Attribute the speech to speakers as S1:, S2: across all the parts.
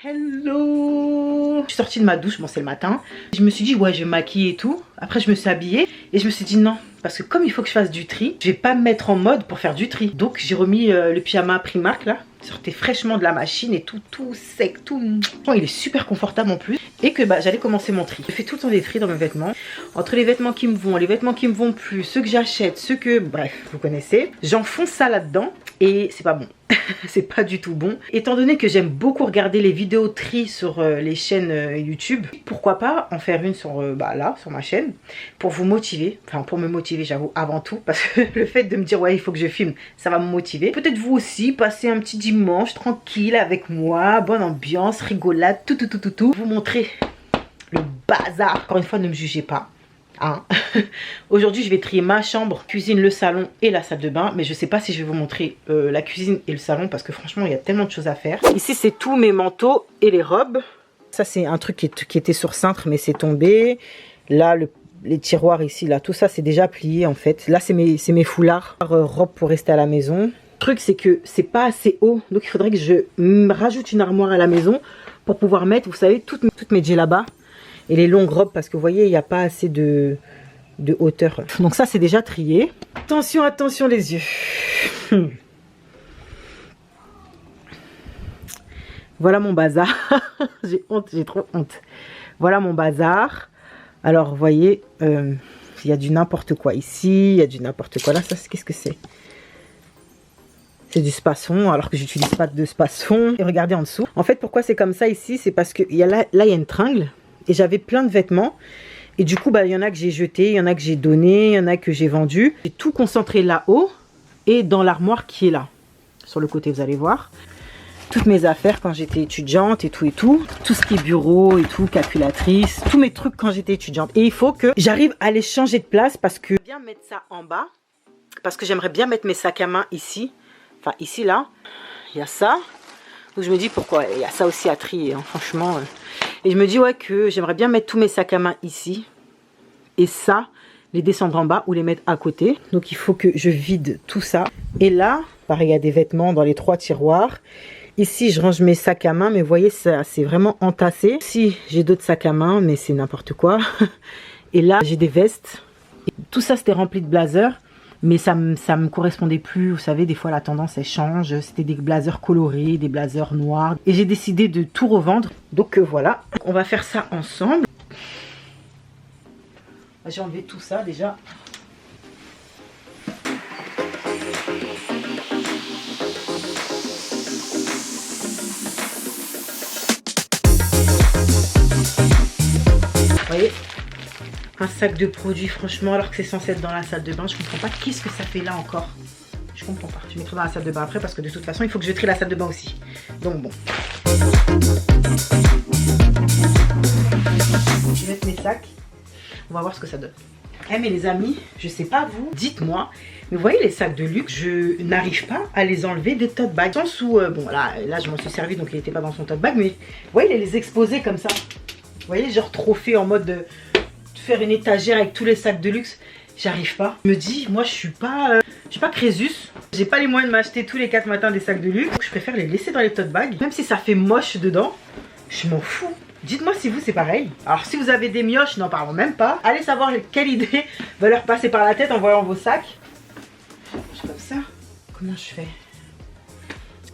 S1: Hello! Je suis sortie de ma douche, bon c'est le matin. Je me suis dit ouais je vais me maquiller et tout. Après je me suis habillée et je me suis dit non. Parce que comme il faut que je fasse du tri, je vais pas me mettre en mode pour faire du tri. Donc j'ai remis le pyjama Primark là. Il sortait fraîchement de la machine et tout sec, tout. Bon, il est super confortable en plus. Et que bah, j'allais commencer mon tri. Je fais tout le temps des tris dans mes vêtements. Entre les vêtements qui me vont, les vêtements qui me vont plus, ceux que j'achète, ceux que... Bref, vous connaissez. J'enfonce ça là-dedans et c'est pas bon. C'est pas du tout bon. Étant donné que j'aime beaucoup regarder les vidéos tri sur les chaînes YouTube, pourquoi pas en faire une sur, là, sur ma chaîne, pour vous motiver. Enfin, pour me motiver, j'avoue, avant tout. Parce que le fait de me dire, ouais, il faut que je filme, ça va me motiver. Peut-être vous aussi, passer un petit dimanche tranquille avec moi, bonne ambiance, rigolade, tout. Vous montrer le bazar. Encore une fois, ne me jugez pas. Hein. Aujourd'hui je vais trier ma chambre, cuisine, le salon et la salle de bain. Mais je sais pas si je vais vous montrer la cuisine et le salon parce que franchement il y a tellement de choses à faire. Ici c'est tous mes manteaux et les robes. Ça c'est un truc qui était sur cintre mais c'est tombé. Là les tiroirs ici, là tout ça c'est déjà plié en fait. Là c'est mes foulards, robes pour rester à la maison. Le truc c'est que c'est pas assez haut, donc il faudrait que je rajoute une armoire à la maison pour pouvoir mettre, vous savez, toutes mes djellabas et les longues robes parce que vous voyez il n'y a pas assez de hauteur. Donc ça c'est déjà trié. Attention, attention les yeux. Voilà mon bazar. J'ai honte, j'ai trop honte. Voilà mon bazar. Alors vous voyez, il y a du n'importe quoi ici, il y a du n'importe quoi là. Ça qu'est-ce que c'est? C'est du spasson alors que j'utilise pas de spasson. Et regardez en dessous. En fait pourquoi c'est comme ça ici, c'est parce que là il y a une tringle. Et j'avais plein de vêtements. Et du coup, bah, il y en a que j'ai jeté, il y en a que j'ai donné, il y en a que j'ai vendu. J'ai tout concentré là-haut et dans l'armoire qui est là. Sur le côté, vous allez voir. Toutes mes affaires quand j'étais étudiante et tout et tout. Tout ce qui est bureau et tout, calculatrice. Tous mes trucs quand j'étais étudiante. Et il faut que j'arrive à les changer de place parce que... Bien mettre ça en bas. Parce que j'aimerais bien mettre mes sacs à main ici. Enfin, ici, là. Il y a ça. Donc je me dis pourquoi. Il y a ça aussi à trier, hein, franchement... Et je me dis ouais que j'aimerais bien mettre tous mes sacs à main ici. Et ça, les descendre en bas ou les mettre à côté. Donc il faut que je vide tout ça. Et là, pareil, il y a des vêtements dans les 3 tiroirs. Ici, je range mes sacs à main. Mais vous voyez, ça c'est vraiment entassé. Ici, j'ai d'autres sacs à main, mais c'est n'importe quoi. Et là, j'ai des vestes. Et tout ça, c'était rempli de blazers. Mais ça me correspondait plus. Vous savez, des fois, la tendance, elle change. C'était des blazers colorés, des blazers noirs. Et j'ai décidé de tout revendre. Donc, voilà. On va faire ça ensemble. J'ai enlevé tout ça, déjà. Vous voyez ? Un sac de produits, franchement, alors que c'est censé être dans la salle de bain. Je comprends pas. Qu'est-ce que ça fait là encore? Je comprends pas. Je mettrai dans la salle de bain après parce que de toute façon, il faut que je trie la salle de bain aussi. Donc bon. Je vais mettre mes sacs. On va voir ce que ça donne. Eh mais les amis, je sais pas vous, dites-moi. Mais vous voyez les sacs de luxe, je n'arrive pas à les enlever des tote bags. Dans le sens où, bon là je m'en suis servi donc il n'était pas dans son tote bag. Mais vous voyez les exposer comme ça. Vous voyez genre trophée en mode de faire une étagère avec tous les sacs de luxe. J'arrive pas. Je me dis, moi je suis pas Crésus. J'ai pas les moyens de m'acheter tous les 4 matins des sacs de luxe. Donc, je préfère les laisser dans les tote bags. Même si ça fait moche dedans, je m'en fous. Dites-moi si vous c'est pareil. Alors si vous avez des mioches, n'en parlons même pas. Allez savoir quelle idée va leur passer par la tête en voyant vos sacs. Je fais comme ça. Comment je fais?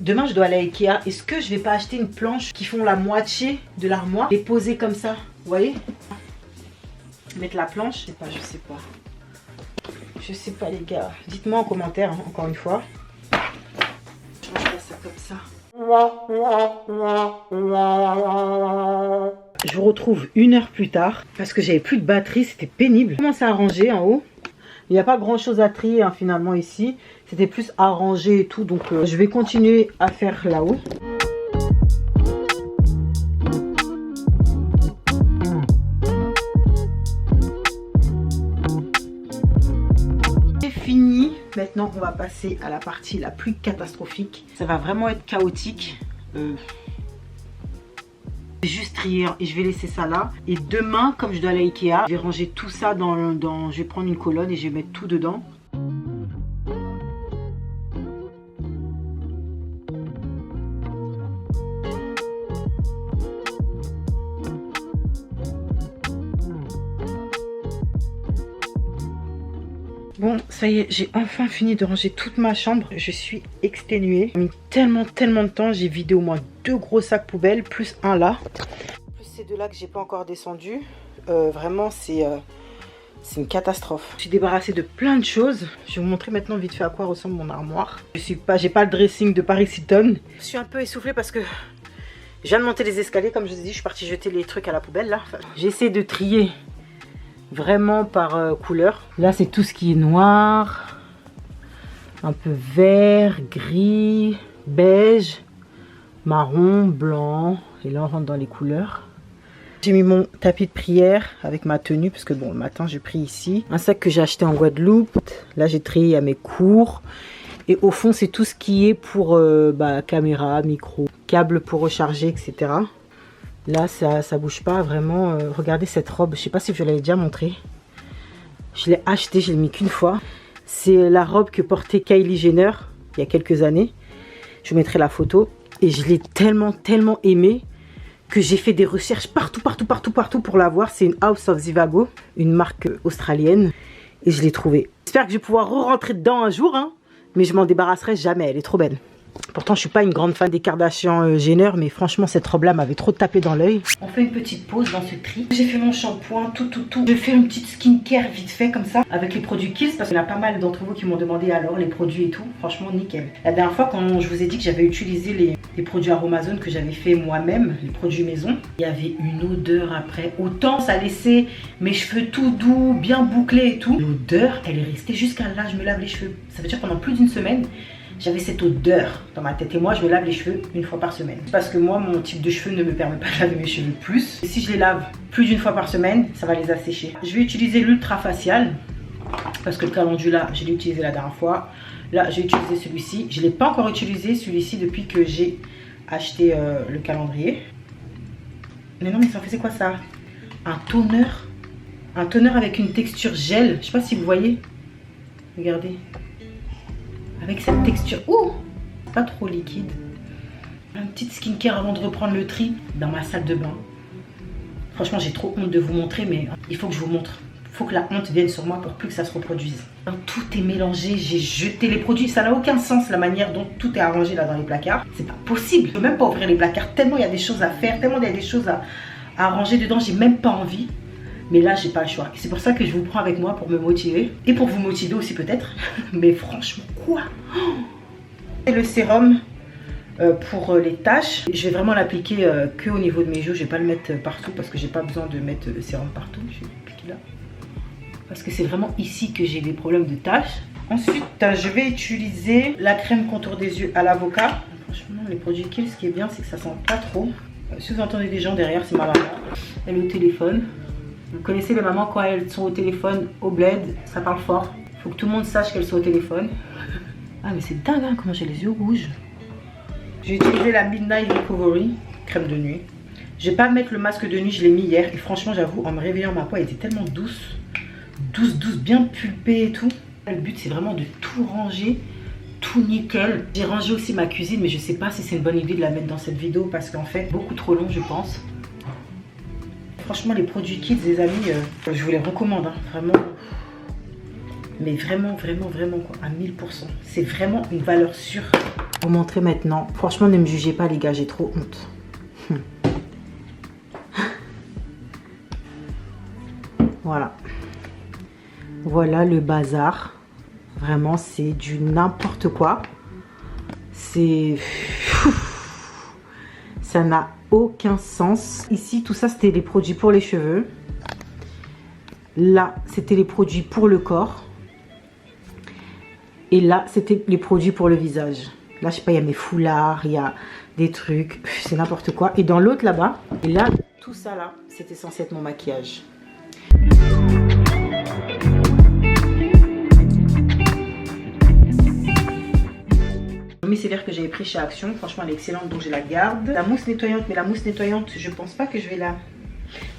S1: Demain je dois aller à Ikea. Est-ce que je vais pas acheter une planche qui font la moitié de l'armoire et poser comme ça? Vous voyez? Mettre la planche, je sais pas, je sais pas les gars. Dites-moi en commentaire, hein, encore une fois. Je range ça comme ça. Je vous retrouve 1 heure plus tard parce que j'avais plus de batterie, c'était pénible. Je commence à ranger en haut. Il n'y a pas grand chose à trier hein, finalement ici. C'était plus à ranger et tout, donc je vais continuer à faire là-haut. Fini. Maintenant on va passer à la partie la plus catastrophique. Ça va vraiment être chaotique. Juste trier et je vais laisser ça là. Et demain, comme je dois aller à Ikea, je vais ranger tout ça je vais prendre une colonne et je vais mettre tout dedans. Ça y est, j'ai enfin fini de ranger toute ma chambre. Je suis exténuée. J'ai mis tellement de temps. J'ai vidé au moins 2 gros sacs poubelles, plus un là. Plus ces 2 là que j'ai pas encore descendu. Vraiment, c'est une catastrophe. Je suis débarrassée de plein de choses. Je vais vous montrer maintenant vite fait à quoi ressemble mon armoire. J'ai pas le dressing de Paris Hilton. Je suis un peu essoufflée parce que je viens de monter les escaliers. Comme je vous ai dit, je suis partie jeter les trucs à la poubelle là. Enfin, j'essaie de trier vraiment par couleur. Là, c'est tout ce qui est noir, un peu vert, gris, beige, marron, blanc. Et là, on rentre dans les couleurs. J'ai mis mon tapis de prière avec ma tenue parce que bon, le matin, je prie ici. Un sac que j'ai acheté en Guadeloupe. Là, j'ai trié à mes cours. Et au fond, c'est tout ce qui est pour caméra, micro, câble pour recharger, etc. Là, ça bouge pas vraiment. Regardez cette robe. Je sais pas si je l'avais déjà montré. Je l'ai achetée, je l'ai mis qu'une fois. C'est la robe que portait Kylie Jenner il y a quelques années. Je vous mettrai la photo. Et je l'ai tellement aimée que j'ai fait des recherches partout pour la voir. C'est une House of Zivago, une marque australienne. Et je l'ai trouvée. J'espère que je vais pouvoir re-rentrer dedans un jour, hein, mais je m'en débarrasserai jamais. Elle est trop belle. Pourtant, je suis pas une grande fan des Kardashian Jenner, mais franchement, cette robe-là m'avait trop tapé dans l'œil. On fait une petite pause dans ce tri. J'ai fait mon shampoing, tout. Je vais faire une petite skincare vite fait comme ça, avec les produits Kills, parce qu'il y en a pas mal d'entre vous qui m'ont demandé alors les produits et tout. Franchement, nickel. La dernière fois, quand je vous ai dit que j'avais utilisé les produits Aromazone que j'avais fait moi-même, les produits maison, il y avait une odeur après. Autant ça laissait mes cheveux tout doux, bien bouclés et tout. L'odeur, elle est restée jusqu'à là, je me lave les cheveux. Ça veut dire pendant plus d'une semaine, j'avais cette odeur dans ma tête. Et moi, je me lave les cheveux une fois par semaine. Parce que moi, mon type de cheveux ne me permet pas de laver mes cheveux plus. Et si je les lave plus d'une fois par semaine, ça va les assécher. Je vais utiliser l'ultra facial. Parce que le calendula, je l'ai utilisé la dernière fois. Là, j'ai utilisé celui-ci. Je ne l'ai pas encore utilisé, celui-ci, depuis que j'ai acheté le calendrier. Mais non, mais ça fait c'est quoi ça? Un toner. Un toner avec une texture gel. Je ne sais pas si vous voyez. Regardez. Avec cette texture, pas trop liquide. Une petite skincare avant de reprendre le tri dans ma salle de bain. Franchement, j'ai trop honte de vous montrer, mais il faut que je vous montre. Il faut que la honte vienne sur moi pour plus que ça se reproduise. Tout est mélangé, j'ai jeté les produits. Ça n'a aucun sens la manière dont tout est arrangé là dans les placards. C'est pas possible. Je peux même pas ouvrir les placards tellement il y a des choses à faire, tellement il y a des choses à arranger dedans. J'ai même pas envie. Mais là, j'ai pas le choix. C'est pour ça que je vous prends avec moi pour me motiver. Et pour vous motiver aussi peut-être. Mais franchement, quoi? C'est le sérum pour les taches. Je vais vraiment l'appliquer que au niveau de mes joues. Je vais pas le mettre partout parce que j'ai pas besoin de mettre le sérum partout. Je vais l'appliquer là. Parce que c'est vraiment ici que j'ai des problèmes de taches. Ensuite, je vais utiliser la crème contour des yeux à l'avocat. Franchement, les produits Kills, ce qui est bien, c'est que ça sent pas trop. Si vous entendez des gens derrière, c'est ma maman. Elle est au téléphone. Vous connaissez les mamans quand elles sont au téléphone, au bled, ça parle fort. Il faut que tout le monde sache qu'elles sont au téléphone. Ah mais c'est dingue hein, comment j'ai les yeux rouges. J'ai utilisé la Midnight Recovery, crème de nuit. Je vais pas mettre le masque de nuit, je l'ai mis hier. Et franchement j'avoue, en me réveillant, ma peau elle était tellement douce. Douce, bien pulpée et tout. Le but c'est vraiment de tout ranger, tout nickel. J'ai rangé aussi ma cuisine, mais je sais pas si c'est une bonne idée de la mettre dans cette vidéo parce qu'en fait, beaucoup trop long je pense. Franchement, les produits Kids, les amis, je vous les recommande, hein, vraiment. Mais vraiment, quoi, à 1000%. C'est vraiment une valeur sûre. Pour vous montrer maintenant. Franchement, ne me jugez pas, les gars, j'ai trop honte. Voilà. Voilà le bazar. Vraiment, c'est du n'importe quoi. C'est... Ça n'a aucun sens. Ici, tout ça, c'était les produits pour les cheveux. Là, c'était les produits pour le corps. Et là, c'était les produits pour le visage. Là, je sais pas, il y a mes foulards, il y a des trucs. C'est n'importe quoi. Et dans l'autre, là-bas, et là, tout ça, là, c'était censé être mon maquillage. Micellaire que j'avais pris chez Action, franchement elle est excellente donc je la garde. La mousse nettoyante, mais la mousse nettoyante je pense pas que je vais la...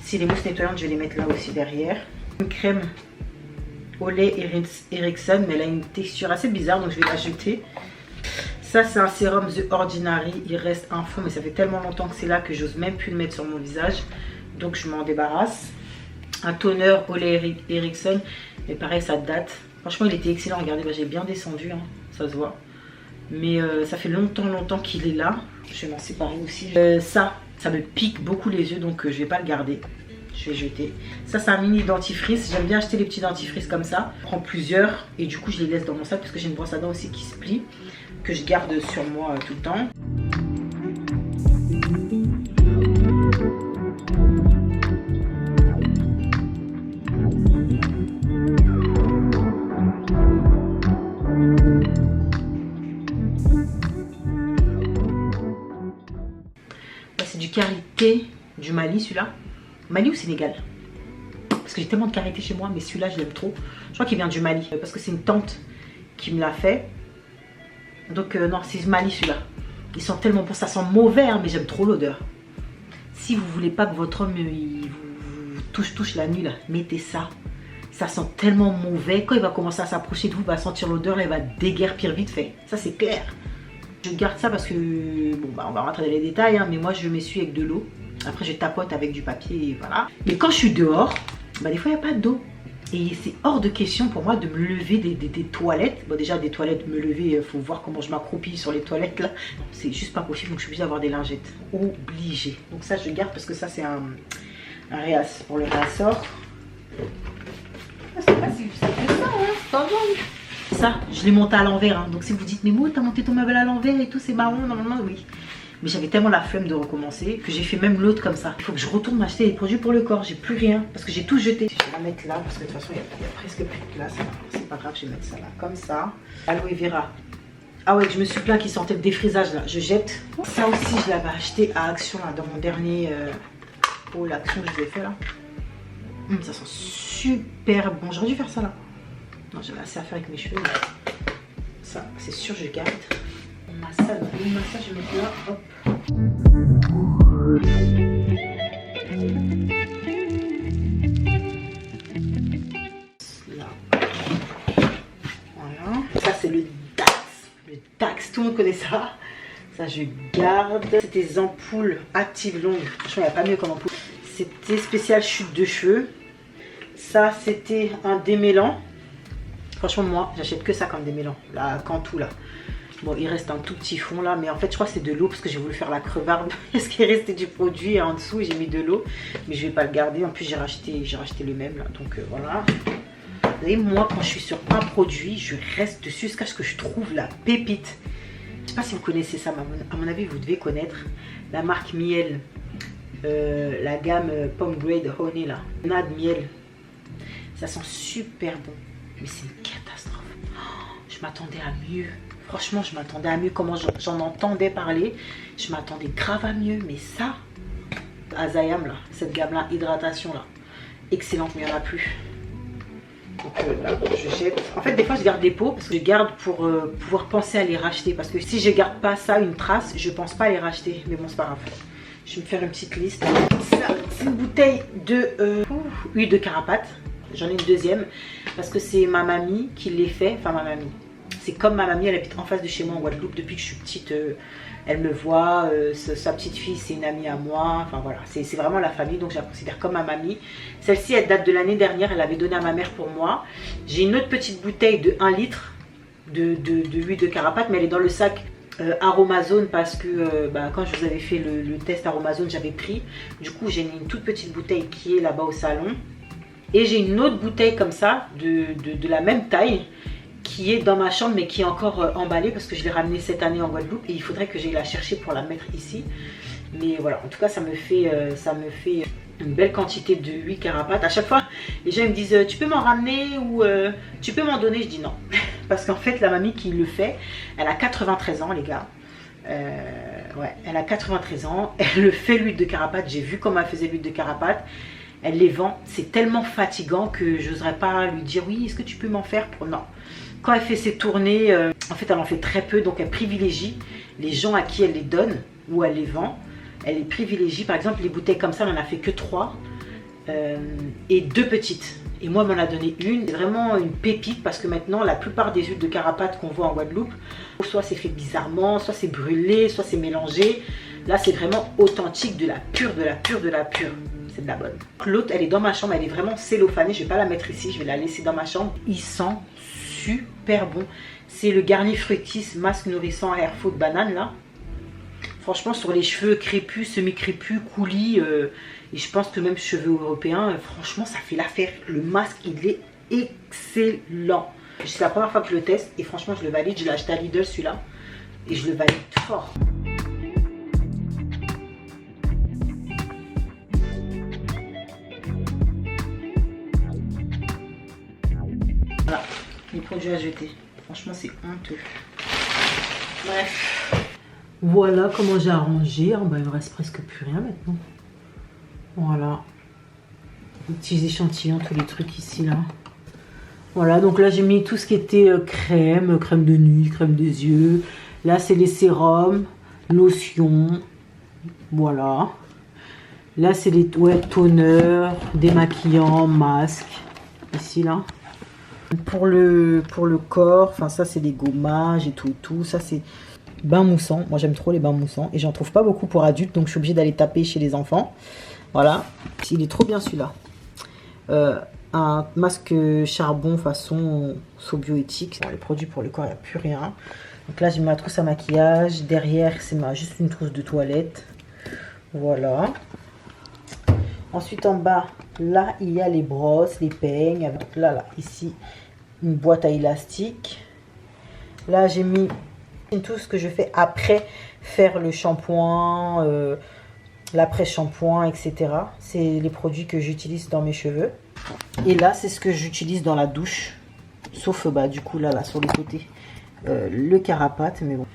S1: Si les mousses nettoyantes je vais les mettre là aussi derrière. Une crème au lait Ericsson, mais elle a une texture assez bizarre donc je vais la jeter. Ça c'est un sérum The Ordinary, il reste un fond mais ça fait tellement longtemps que c'est là que j'ose même plus le mettre sur mon visage. Donc je m'en débarrasse. Un toner au lait Ericsson, mais pareil ça date. Franchement, il était excellent. Regardez, bah, j'ai bien descendu, hein, ça se voit. Mais ça fait longtemps qu'il est là. Je vais m'en séparer aussi. Ça me pique beaucoup les yeux, donc je vais pas le garder. Je vais jeter. Ça, c'est un mini dentifrice. J'aime bien acheter les petits dentifrices comme ça. Je prends plusieurs et du coup, je les laisse dans mon sac parce que j'ai une brosse à dents aussi qui se plie, que je garde sur moi tout le temps. C'est du karité du Mali, celui-là. Mali ou Sénégal? Parce que j'ai tellement de karité chez moi, mais celui-là, je l'aime trop. Je crois qu'il vient du Mali, parce que c'est une tante qui me l'a fait. Donc non, c'est Mali celui-là. Ils sont tellement bons, ça sent mauvais, hein, mais j'aime trop l'odeur. Si vous voulez pas que votre homme il vous touche la nuit, là, mettez ça. Ça sent tellement mauvais. Quand il va commencer à s'approcher de vous, il va sentir l'odeur, là, il va déguerpir vite fait. Ça, c'est clair. Je garde ça parce que, bon, bah, on va rentrer dans les détails, hein, mais moi, je m'essuie avec de l'eau. Après, je tapote avec du papier, et voilà. Mais quand je suis dehors, bah, des fois, il n'y a pas d'eau. Et c'est hors de question pour moi de me lever des toilettes. Bon, déjà, des toilettes, me lever, il faut voir comment je m'accroupis sur les toilettes, là. C'est juste pas possible, donc je suis obligée d'avoir des lingettes. Obligée. Donc ça, je garde parce que ça, c'est un réas pour le réassort. C'est pas si ça fait ça, hein. Pas bon. Ça, je l'ai monté à l'envers, hein. Donc si vous dites, mais moi, t'as monté ton meuble à l'envers et tout, c'est marrant, normalement, oui. Mais j'avais tellement la flemme de recommencer que j'ai fait même l'autre comme ça. Il faut que je retourne m'acheter des produits pour le corps, j'ai plus rien parce que j'ai tout jeté. Je vais la mettre là parce que de toute façon, il y a presque plus de place. C'est pas grave, je vais mettre ça là, comme ça. Aloe vera. Ah ouais, je me suis plaint qu'il sentait le défrisage là, je jette. Ça aussi, je l'avais acheté à Action là, dans mon dernier haul Action que je vous ai fait là. Ça sent super bon, j'aurais dû faire ça là. Non, j'avais assez à faire avec mes cheveux. Mais ça, c'est sûr, je garde. Le massage, je vais mettre là, hop. Là. Voilà. Ça, c'est le Dax. Le Dax, tout le monde connaît ça. Ça, je garde. C'était des ampoules actives longues. Franchement, il n'y a pas mieux comme ampoule. C'était spécial chute de cheveux. Ça, c'était un démêlant. Franchement, moi, j'achète que ça comme démêlant. La Cantu, là. Bon, il reste un tout petit fond là, mais en fait, je crois que c'est de l'eau parce que j'ai voulu faire la crevarde. Est-ce qu'il restait du produit en dessous et j'ai mis de l'eau, mais je vais pas le garder. En plus, j'ai racheté le même là, donc voilà. Vous voyez, moi, quand je suis sur un produit, je reste dessus jusqu'à ce que je trouve la pépite. Je sais pas si vous connaissez ça, mais à mon avis, vous devez connaître la marque Miel, la gamme Pomme Grade Honey là, Nad Miel. Ça sent super bon, mais c'est une catastrophe. Oh, je m'attendais à mieux. Franchement, je m'attendais à mieux. Comment j'en entendais parler, je m'attendais grave à mieux. Mais ça, Azayam, là, cette gamme-là, hydratation, là, excellente, mais il n'y en a plus. Donc là, je jette. En fait, des fois, je garde les pots parce que je garde pour pouvoir penser à les racheter. Parce que si je garde pas ça, une trace, je pense pas à les racheter. Mais bon, c'est pas grave. Je vais me faire une petite liste. Ça, c'est une bouteille de huile de carapate. J'en ai une deuxième parce que c'est ma mamie qui les fait. Enfin, ma mamie. C'est comme ma mamie, elle habite en face de chez moi en Guadeloupe depuis que je suis petite. Elle me voit, sa petite fille c'est une amie à moi. Enfin voilà, c'est vraiment la famille, donc je la considère comme ma mamie. Celle-ci, elle date de l'année dernière, elle l'avait donnée à ma mère pour moi. J'ai une autre petite bouteille de 1 litre de huile de carapate, mais elle est dans le sac Aromazone parce que quand je vous avais fait le test Aromazone, j'avais pris. Du coup, j'ai une toute petite bouteille qui est là-bas au salon. Et j'ai une autre bouteille comme ça, de la même taille, qui est dans ma chambre mais qui est encore emballée parce que je l'ai ramenée cette année en Guadeloupe et il faudrait que j'aille la chercher pour la mettre ici. Mais voilà, en tout cas ça me fait une belle quantité de huile carapate. À chaque fois les gens me disent tu peux m'en ramener ou tu peux m'en donner, je dis non. Parce qu'en fait la mamie qui le fait, elle a 93 ans les gars. Ouais, elle a 93 ans, elle le fait l'huile de carapate, j'ai vu comment elle faisait l'huile de carapate. Elle les vend, c'est tellement fatigant que je n'oserais pas lui dire oui, est-ce que tu peux m'en faire pour... Non. Quand elle fait ses tournées, en fait elle en fait très peu, donc elle privilégie les gens à qui elle les donne ou elle les vend. Elle les privilégie, par exemple les bouteilles comme ça, elle n'en a fait que 3 et 2 petites. Et moi elle m'en a donné une, c'est vraiment une pépite parce que maintenant la plupart des huiles de carapate qu'on voit en Guadeloupe, soit c'est fait bizarrement, soit c'est brûlé, soit c'est mélangé. Là, c'est vraiment authentique, de la pure, de la pure, de la pure. C'est de la bonne. L'autre, elle est dans ma chambre, elle est vraiment cellophanée. Je vais pas la mettre ici, je vais la laisser dans ma chambre. Il sent super bon. C'est le Garnier Fructis masque nourrissant Hair Food banane là. Franchement, sur les cheveux crépus, semi-crépus, coulis, et je pense que même cheveux européens, franchement, ça fait l'affaire. Le masque, il est excellent. C'est la première fois que je le teste et franchement, je le valide. Je l'ai acheté à Lidl celui-là et je le valide fort. Voilà, les produits à jeter. Franchement, c'est honteux. Bref. Voilà comment j'ai arrangé. Oh, bah, il ne reste presque plus rien maintenant. Voilà. Des petits échantillons, tous les trucs ici, là. Voilà, donc là, j'ai mis tout ce qui était crème, crème de nuit, crème des yeux. Là, c'est les sérums, lotions. Voilà. Là, c'est les toners, démaquillants, masques. Ici, là. Pour le corps, enfin, ça, c'est des gommages et tout. Ça, c'est bain moussant. Moi, j'aime trop les bains moussants. Et j'en trouve pas beaucoup pour adultes, donc je suis obligée d'aller taper chez les enfants. Voilà. Il est trop bien, celui-là. Un masque charbon façon sobioéthique. Bon, les produits pour le corps, il n'y a plus rien. Donc là, j'ai ma trousse à maquillage. Derrière, c'est juste une trousse de toilette. Voilà. Ensuite, en bas, là, il y a les brosses, les peignes. Donc là, ici, une boîte à élastique. Là, j'ai mis tout ce que je fais après faire le shampoing, l'après-shampoing, etc. C'est les produits que j'utilise dans mes cheveux. Et là, c'est ce que j'utilise dans la douche. Sauf, bah, du coup, là, sur les côtés, le carapate. Mais bon.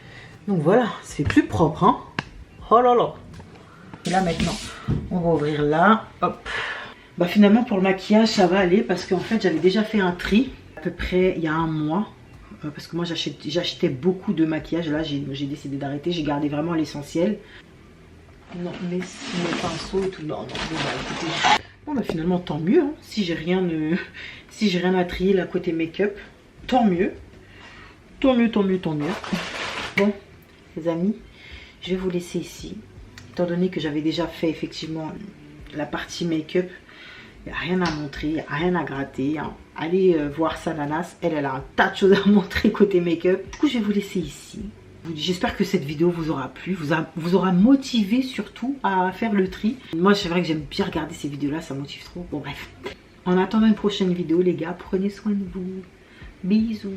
S1: Donc voilà, c'est plus propre, hein. Oh là là. Et là, maintenant, on va ouvrir là. Hop. Bah, finalement, pour le maquillage, ça va aller. Parce qu'en fait, j'avais déjà fait un tri. À peu près, il y a un mois. Parce que moi, j'achetais beaucoup de maquillage. Là, j'ai décidé d'arrêter. J'ai gardé vraiment l'essentiel. Non, mais mes pinceaux et tout. Non, bah, écoutez. Bon, bah, finalement, tant mieux. Hein. Si j'ai rien à trier là côté make-up, tant mieux. Tant mieux, tant mieux, tant mieux. Bon, les amis, je vais vous laisser ici. Étant donné que j'avais déjà fait effectivement la partie make-up, il n'y a rien à montrer, il n'y a rien à gratter. Hein. Allez voir Sananas, elle a un tas de choses à montrer côté make-up. Du coup, je vais vous laisser ici. J'espère que cette vidéo vous aura plu, vous aura motivé surtout à faire le tri. Moi, c'est vrai que j'aime bien regarder ces vidéos-là, ça motive trop. Bon, bref. En attendant une prochaine vidéo, les gars, prenez soin de vous. Bisous.